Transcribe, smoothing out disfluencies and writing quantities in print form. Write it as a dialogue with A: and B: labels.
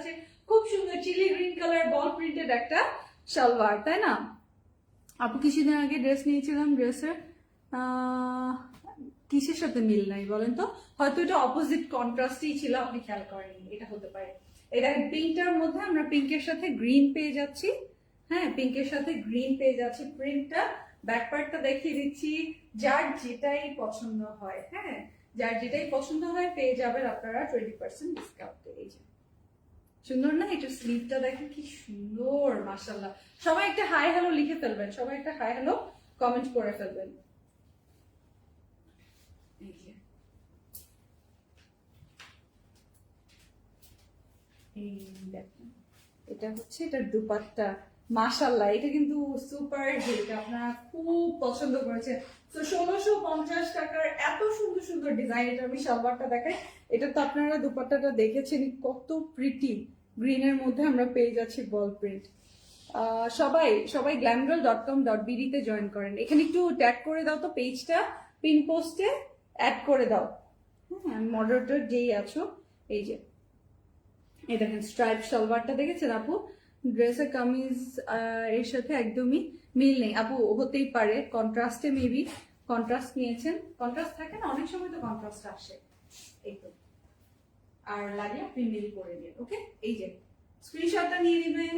A: আছে খুব সুন্দর চিলি গ্রিন কালার বল প্রিন্টেড একটা সালোয়ার, তাই না? আপু কিছুদিন আগে ড্রেস নিয়েছিলাম, ড্রেসের কিসের সাথে মিল নাই বলেন তো? হয়তো এটা অপোজিট কন্ট্রাস্টই ছিল, আপনি খেয়াল করেননি, এটা হতে পারে। এটা পিঙ্কটার মধ্যে আমরা পিঙ্কের সাথে গ্রিন পেয়ে যাচ্ছি। হ্যাঁ, পিঙ্কের সাথে গ্রিন পেয়ে যাচ্ছি প্রিন্টটা। ব্যাকপার্টটা দেখিয়ে দিচ্ছি, যার যেটাই পছন্দ হয়, হ্যাঁ যার যেটাই পছন্দ হয় পেয়ে যাবেন আপনারা 20% ডিসকাউন্টে। এই যে সুন্দর না? এটা স্লিভটা দেখেন কি সুন্দর, মাশাআল্লাহ। সবাই একটা হাই হ্যালো লিখে ফেলবেন, সবাই একটা হাই হ্যালো কমেন্ট করে ফেলবেন। এই দেখেন, এটা হচ্ছে এটার দুপাট্টা, মাশাআল্লাহ এটা কিন্তু সুপার হিট, আপনারা খুব পছন্দ করেছেন। তো 1650 টাকার এত সুন্দর সুন্দর ডিজাইন। এটা আমি সালোয়ারটা দেখাই, এটা তো আপনারা দুপাট্টাটা দেখেছেন কত প্রিটি, গ্রিনের মধ্যে আমরা পেয়ে যাচ্ছি বল প্রিন্ট। সবাই সবাই glamgirl.com.bd তে জয়েন করেন। এখানে একটু ট্যাগ করে দাও তো পেজটা, পিন পোস্টে অ্যাড করে দাও। হ্যাঁ, মডারেটর যেই আছো, এই যে এই দেখেন স্ট্রাইপ সালোয়ারটা দেখেছেন আপু? ড্রেসের কামিজ এর সাথে একদমই মিল নেই আপু, হতেই পারে কন্ট্রাস্টে, মেবি কন্ট্রাস্ট নিয়েছেন। কন্ট্রাস্ট থাকে না অনেক সময়, তো কন্ট্রাস্ট আসে এই তো। আর লাগলে আপনি মিল করে দিন, ওকে? এই যে স্ক্রিনশটটা নিয়ে নেবেন।